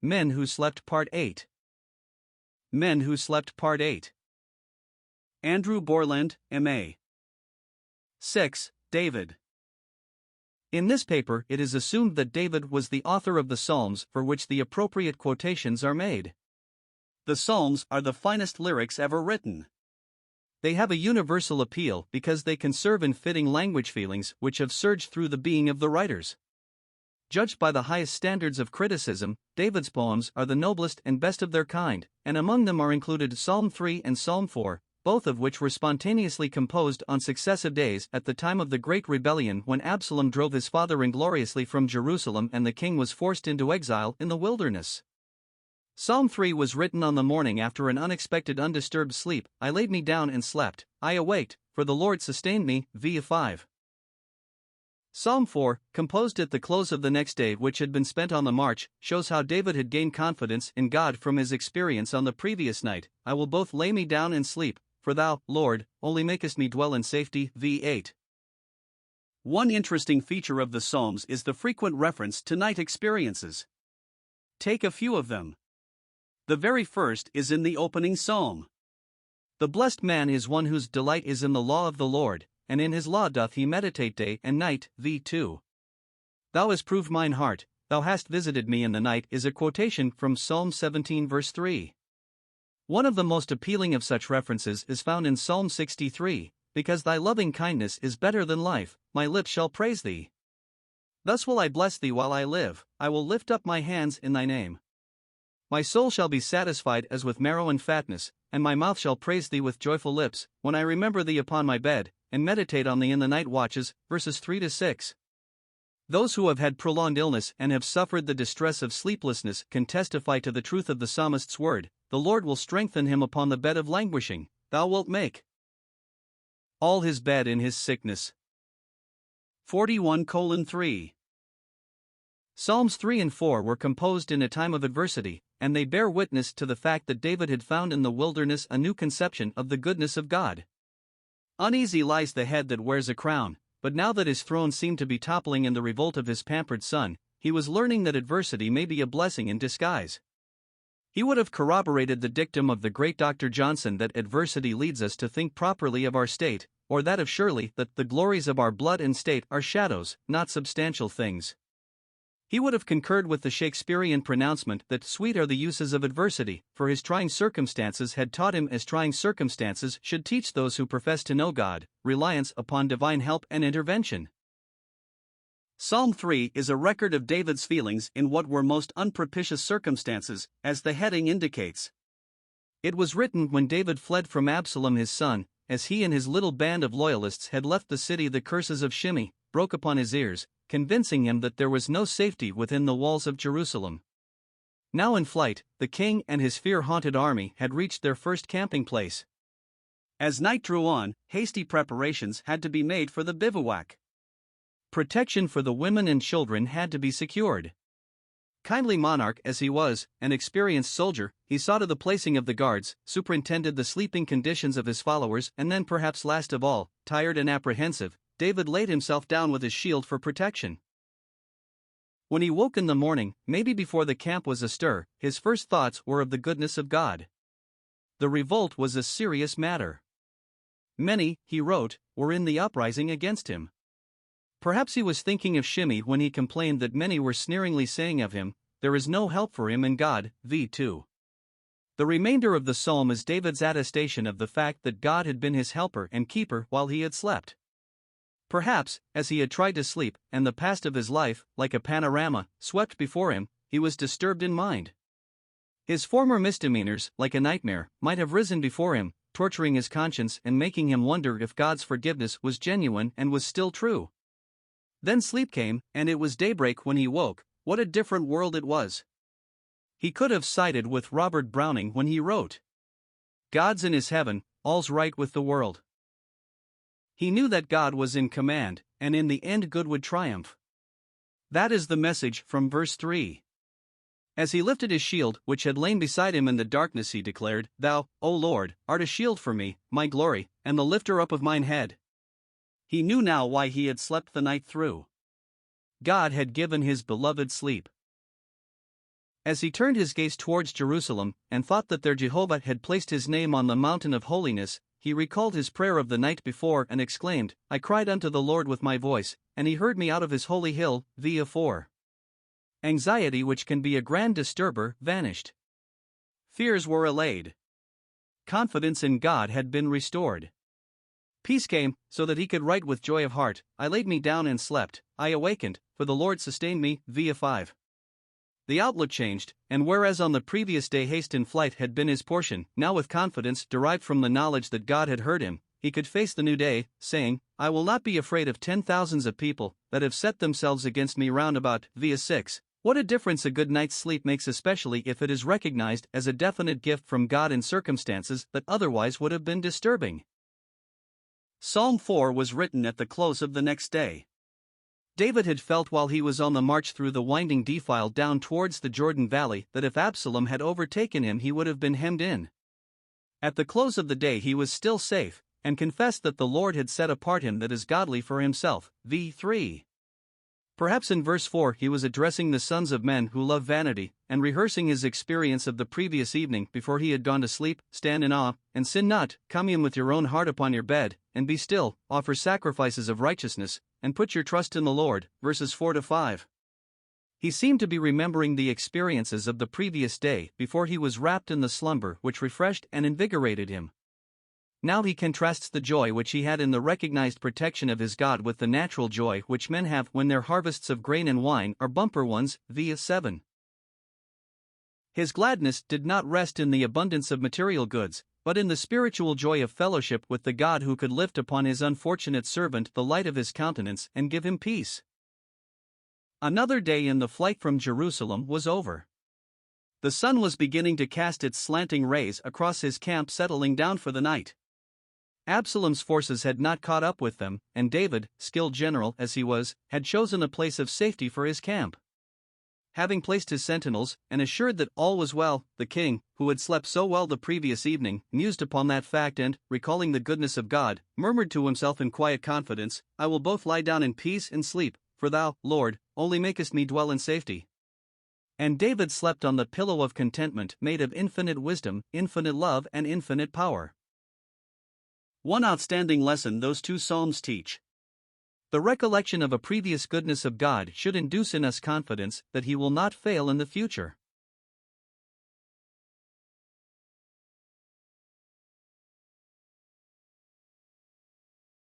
Men Who Slept Part 8. Men Who Slept Part 8. Andrew Borland, M.A. 6. David. In this paper it is assumed that David was the author of the Psalms for which the appropriate quotations are made. The Psalms are the finest lyrics ever written. They have a universal appeal because they can serve in fitting language feelings which have surged through the being of the writers. Judged by the highest standards of criticism, David's poems are the noblest and best of their kind, and among them are included Psalm 3 and Psalm 4, both of which were spontaneously composed on successive days at the time of the Great Rebellion when Absalom drove his father ingloriously from Jerusalem and the king was forced into exile in the wilderness. Psalm 3 was written on the morning after an unexpected undisturbed sleep. I laid me down and slept, I awaked, for the Lord sustained me. v. 5. Psalm 4, composed at the close of the next day which had been spent on the march, shows how David had gained confidence in God from his experience on the previous night. I will both lay me down and sleep, for thou, Lord, only makest me dwell in safety. v. 8. One interesting feature of the Psalms is the frequent reference to night experiences. Take a few of them. The very first is in the opening psalm. The blessed man is one whose delight is in the law of the Lord, and in his law doth he meditate day and night. v. 2. Thou hast proved mine heart, thou hast visited me in the night is a quotation from Psalm 17 verse 3. One of the most appealing of such references is found in Psalm 63, because thy loving kindness is better than life, my lips shall praise thee. Thus will I bless thee while I live, I will lift up my hands in thy name. My soul shall be satisfied as with marrow and fatness, and my mouth shall praise thee with joyful lips, when I remember thee upon my bed, and meditate on thee in the night watches. Verses 3-6. Those who have had prolonged illness and have suffered the distress of sleeplessness can testify to the truth of the psalmist's word. The Lord will strengthen him upon the bed of languishing, thou wilt make all his bed in his sickness. 41:3. Psalms 3 and 4 were composed in a time of adversity, and they bear witness to the fact that David had found in the wilderness a new conception of the goodness of God. Uneasy lies the head that wears a crown, but now that his throne seemed to be toppling in the revolt of his pampered son, he was learning that adversity may be a blessing in disguise. He would have corroborated the dictum of the great Dr. Johnson that adversity leads us to think properly of our state, or that of Shirley that the glories of our blood and state are shadows, not substantial things. He would have concurred with the Shakespearean pronouncement that sweet are the uses of adversity, for his trying circumstances had taught him as trying circumstances should teach those who profess to know God, reliance upon divine help and intervention. Psalm 3 is a record of David's feelings in what were most unpropitious circumstances, as the heading indicates. It was written when David fled from Absalom his son, as he and his little band of loyalists had left the city. The curses of Shimei broke upon his ears, convincing him that there was no safety within the walls of Jerusalem. Now in flight, the king and his fear-haunted army had reached their first camping place. As night drew on, hasty preparations had to be made for the bivouac. Protection for the women and children had to be secured. Kindly monarch as he was, an experienced soldier, he saw to the placing of the guards, superintended the sleeping conditions of his followers, and then perhaps last of all, tired and apprehensive, David laid himself down with his shield for protection. When he woke in the morning, maybe before the camp was astir, his first thoughts were of the goodness of God. The revolt was a serious matter. Many, he wrote, were in the uprising against him. Perhaps he was thinking of Shimei when he complained that many were sneeringly saying of him, there is no help for him in God. v. 2. The remainder of the psalm is David's attestation of the fact that God had been his helper and keeper while he had slept. Perhaps, as he had tried to sleep, and the past of his life, like a panorama, swept before him, he was disturbed in mind. His former misdemeanors, like a nightmare, might have risen before him, torturing his conscience and making him wonder if God's forgiveness was genuine and was still true. Then sleep came, and it was daybreak when he woke. What a different world it was. He could have sided with Robert Browning when he wrote, "God's in his heaven, all's right with the world." He knew that God was in command, and in the end good would triumph. That is the message from verse 3. As he lifted his shield, which had lain beside him in the darkness, he declared, Thou, O Lord, art a shield for me, my glory, and the lifter up of mine head. He knew now why he had slept the night through. God had given his beloved sleep. As he turned his gaze towards Jerusalem, and thought that there Jehovah had placed his name on the mountain of holiness, he recalled his prayer of the night before and exclaimed, I cried unto the Lord with my voice, and he heard me out of his holy hill, via 4. Anxiety, which can be a grand disturber, vanished. Fears were allayed. Confidence in God had been restored. Peace came, so that he could write with joy of heart, I laid me down and slept, I awakened, for the Lord sustained me, via 5. The outlook changed, and whereas on the previous day haste and flight had been his portion, now with confidence derived from the knowledge that God had heard him, he could face the new day, saying, I will not be afraid of 10,000s of people that have set themselves against me round about, via 6. What a difference a good night's sleep makes, especially if it is recognized as a definite gift from God in circumstances that otherwise would have been disturbing. Psalm 4 was written at the close of the next day. David had felt while he was on the march through the winding defile down towards the Jordan Valley that if Absalom had overtaken him he would have been hemmed in. At the close of the day he was still safe, and confessed that the Lord had set apart him that is godly for himself, v. 3. Perhaps in verse 4 he was addressing the sons of men who love vanity, and rehearsing his experience of the previous evening before he had gone to sleep. Stand in awe, and sin not, commune with your own heart upon your bed, and be still, offer sacrifices of righteousness, and put your trust in the Lord, verses 4 to 5. He seemed to be remembering the experiences of the previous day before he was wrapped in the slumber which refreshed and invigorated him. Now he contrasts the joy which he had in the recognized protection of his God with the natural joy which men have when their harvests of grain and wine are bumper ones, via 7. His gladness did not rest in the abundance of material goods, but in the spiritual joy of fellowship with the God who could lift upon his unfortunate servant the light of his countenance and give him peace. Another day in the flight from Jerusalem was over. The sun was beginning to cast its slanting rays across his camp, settling down for the night. Absalom's forces had not caught up with them, and David, skilled general as he was, had chosen a place of safety for his camp. Having placed his sentinels, and assured that all was well, the king, who had slept so well the previous evening, mused upon that fact and, recalling the goodness of God, murmured to himself in quiet confidence, I will both lie down in peace and sleep, for thou, Lord, only makest me dwell in safety. And David slept on the pillow of contentment made of infinite wisdom, infinite love and infinite power. One outstanding lesson those two psalms teach. The recollection of a previous goodness of God should induce in us confidence that He will not fail in the future.